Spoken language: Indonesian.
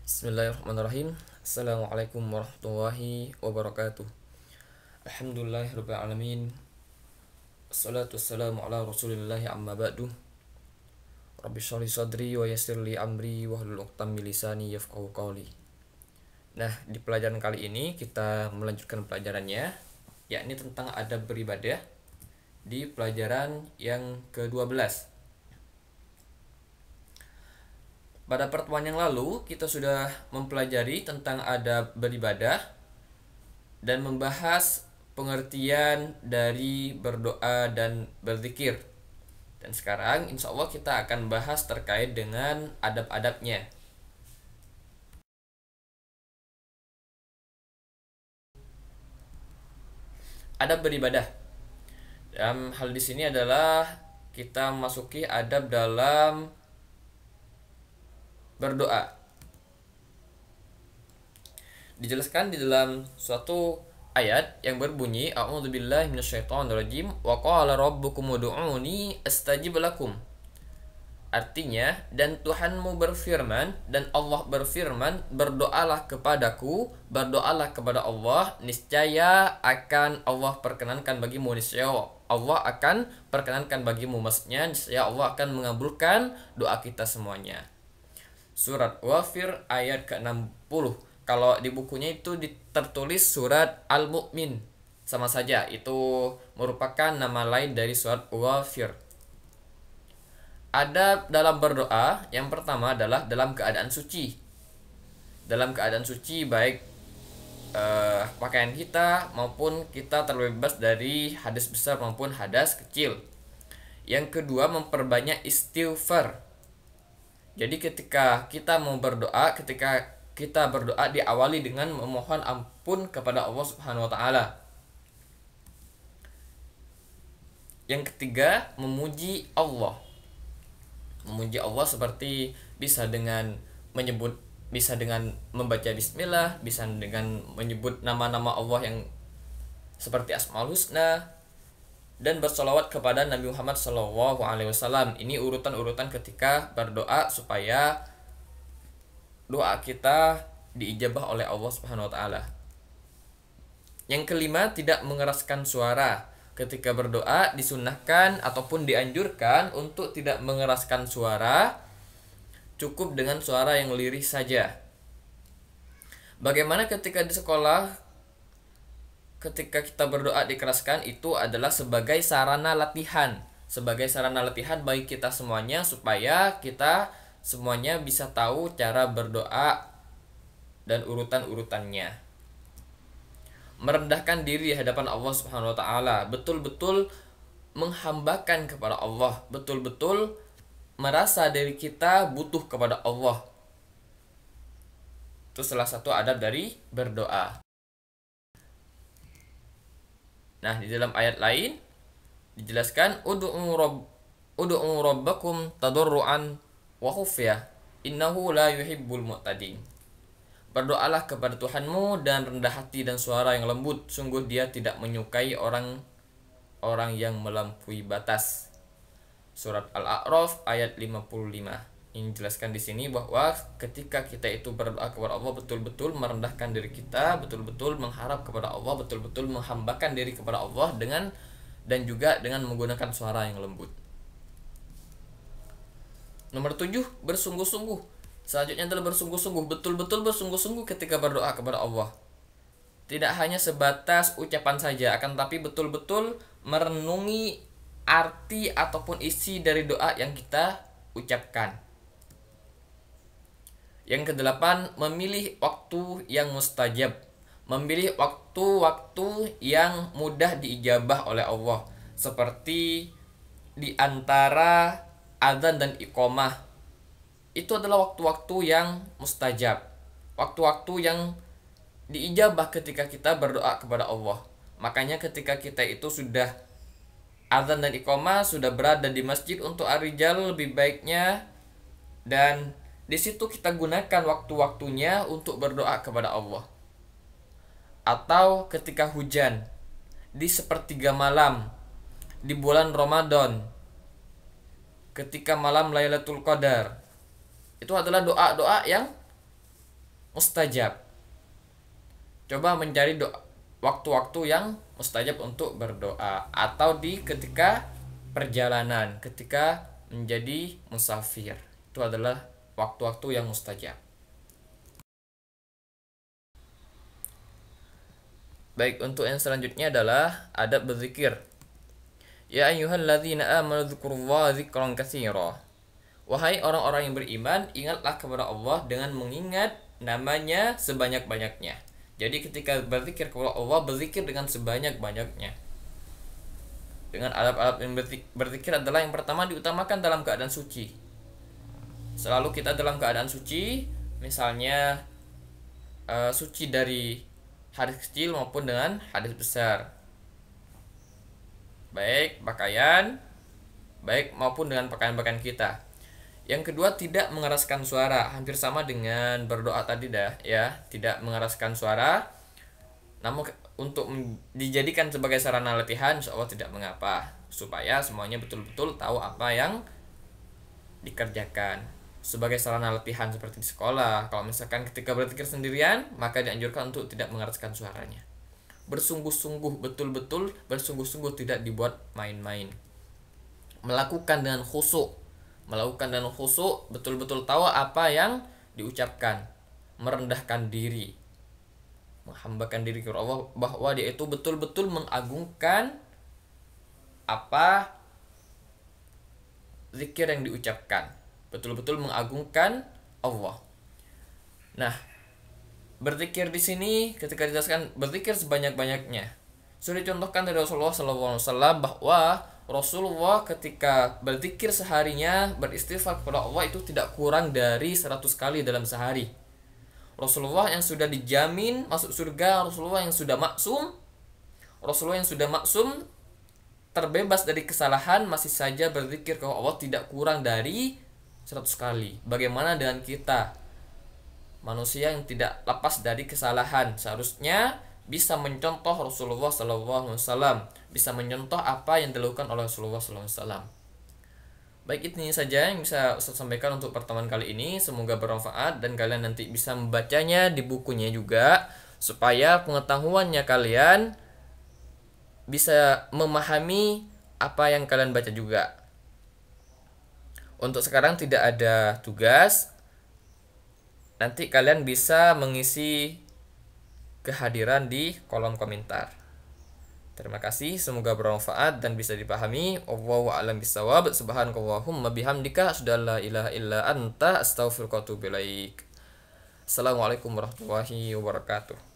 Bismillahirrahmanirrahim. Assalamualaikum warahmatullahi wabarakatuh. Alhamdulillahirabbil alamin. Wassalatu wassalamu ala Rasulillahi amma ba'du. Rabbi shrah li sadri wa yassir li amri wahlul 'uqdatam min lisani yafqahu qawli. Nah, di pelajaran kali ini kita melanjutkan pelajarannya, yakni tentang adab beribadah di pelajaran yang ke-12. Pada pertemuan yang lalu, kita sudah mempelajari tentang adab beribadah dan membahas pengertian dari berdoa dan berzikir. Dan sekarang insya Allah kita akan bahas terkait dengan adab-adabnya. Adab beribadah. Dalam hal di sini adalah kita masuki adab dalam berdoa. Dijelaskan di dalam suatu ayat yang berbunyi A'udzubillahi minasyaitonirrajim wa qala rabbukum ud'uni astajib lakum. Artinya, dan Tuhanmu berfirman, dan Allah berfirman, berdoalah kepadaku, berdoalah kepada Allah, niscaya akan Allah perkenankan bagimu, niscaya Allah akan perkenankan bagimu, maksudnya niscaya Allah akan mengabulkan doa kita semuanya. Surat Ghafir ayat ke-60. Kalau di bukunya itu tertulis surat Al-Mu'min. Sama saja, itu merupakan nama lain dari surat Ghafir. Adab dalam berdoa yang pertama adalah dalam keadaan suci. Dalam keadaan suci baik pakaian kita maupun kita terbebas dari hadas besar maupun hadas kecil. Yang kedua, memperbanyak istighfar. Jadi ketika kita mau berdoa, ketika kita berdoa diawali dengan memohon ampun kepada Allah Subhanahu wa taala. Yang ketiga, memuji Allah. Memuji Allah seperti bisa dengan membaca bismillah, bisa dengan menyebut nama-nama Allah yang seperti Asmaul Husna, dan bersolawat kepada Nabi Muhammad SAW. Ini urutan-urutan ketika berdoa supaya doa kita diijabah oleh Allah Subhanahu wa taala. Yang kelima, tidak mengeraskan suara. Ketika berdoa disunnahkan ataupun dianjurkan untuk tidak mengeraskan suara, cukup dengan suara yang lirih saja. Bagaimana ketika di sekolah? Ketika kita berdoa dikeraskan, itu adalah sebagai sarana latihan. Sebagai sarana latihan bagi kita semuanya, supaya kita semuanya bisa tahu cara berdoa dan urutan-urutannya. Merendahkan diri di hadapan Allah Subhanahu wa taala, betul-betul menghambakan kepada Allah, betul-betul merasa diri kita butuh kepada Allah. Itu salah satu adab dari berdoa. Nah, di dalam ayat lain dijelaskan ud'u rabbakum tadarruan wa khufyah innahu la yuhibbul mu'tadin. Berdoalah kepada Tuhanmu dan rendah hati dan suara yang lembut, sungguh Dia tidak menyukai orang yang melampaui batas. Surat Al-A'raf ayat 55. Ini jelaskan di sini bahwa ketika kita itu berdoa kepada Allah, betul-betul merendahkan diri kita, betul-betul mengharap kepada Allah, betul-betul menghambakan diri kepada Allah dan juga dengan menggunakan suara yang lembut. Nomor 7, bersungguh-sungguh. Selanjutnya adalah bersungguh-sungguh, betul-betul bersungguh-sungguh ketika berdoa kepada Allah. Tidak hanya sebatas ucapan saja, akan tapi betul-betul merenungi arti ataupun isi dari doa yang kita ucapkan. Yang kedelapan, memilih waktu yang mustajab. Memilih waktu-waktu yang mudah diijabah oleh Allah, seperti di antara adzan dan iqamah. Itu adalah waktu-waktu yang mustajab, waktu-waktu yang diijabah ketika kita berdoa kepada Allah. Makanya ketika kita itu sudah adzan dan iqamah, sudah berada di masjid untuk ar-rijal, lebih baiknya, dan di situ kita gunakan waktu-waktunya untuk berdoa kepada Allah. Atau ketika hujan, di sepertiga malam, di bulan Ramadan, ketika malam Lailatul Qadar, itu adalah doa-doa yang mustajab. Coba mencari waktu-waktu yang mustajab untuk berdoa, atau di ketika perjalanan, ketika menjadi musafir. Itu adalah waktu-waktu yang mustajab. Baik, untuk yang selanjutnya adalah adab berzikir. Ya ayyuhalladzina amanu dzkurullaha dzikran katsira. Wahai orang-orang yang beriman, ingatlah kepada Allah dengan mengingat namanya sebanyak-banyaknya. Jadi ketika berzikir kepada Allah, berzikir dengan sebanyak-banyaknya. Dengan adab-adab yang berzikir adalah yang pertama, diutamakan dalam keadaan suci. Selalu kita dalam keadaan suci, misalnya suci dari hadis kecil maupun dengan hadis besar, baik pakaian, baik maupun dengan pakaian-pakaian kita. Yang kedua, tidak mengeraskan suara, hampir sama dengan berdoa tadi dah ya, tidak mengeraskan suara. Namun untuk dijadikan sebagai sarana latihan, insya Allah tidak mengapa, supaya semuanya betul-betul tahu apa yang dikerjakan. Sebagai sarana latihan seperti di sekolah, kalau misalkan ketika berzikir sendirian, maka dianjurkan untuk tidak mengeraskan suaranya. Bersungguh-sungguh, betul-betul bersungguh-sungguh, tidak dibuat main-main. Melakukan dengan khusyuk, betul-betul tahu apa yang diucapkan, merendahkan diri, menghambakan diri kepada Allah, bahwa dia itu betul-betul mengagungkan apa zikir yang diucapkan, betul-betul mengagungkan Allah. Nah, berzikir di sini ketika dijelaskan berzikir sebanyak-banyaknya, sudah dicontohkan dari Rasulullah SAW bahwa Rasulullah ketika berzikir seharinya, beristighfar kepada Allah itu tidak kurang dari 100 kali dalam sehari. Rasulullah yang sudah dijamin masuk surga, Rasulullah yang sudah maksum, terbebas dari kesalahan, masih saja berzikir kepada Allah tidak kurang dari 100 kali. Bagaimana dengan kita, manusia yang tidak lepas dari kesalahan? Seharusnya bisa mencontoh Rasulullah SAW, bisa mencontoh apa yang dilakukan oleh Rasulullah SAW. Baik, ini saja yang bisa Ustaz sampaikan untuk pertemuan kali ini. Semoga bermanfaat dan kalian nanti bisa membacanya di bukunya juga, supaya pengetahuannya kalian bisa memahami apa yang kalian baca juga. Untuk sekarang tidak ada tugas, nanti kalian bisa mengisi kehadiran di kolom komentar. Terima kasih, semoga bermanfaat dan bisa dipahami. Wallahu a'lam bishawab. Subhanakallahumma bihamdika, asyhadu an la ilaha illa anta, astaghfiruka wa atubu ilaik. Assalamualaikum warahmatullahi wabarakatuh.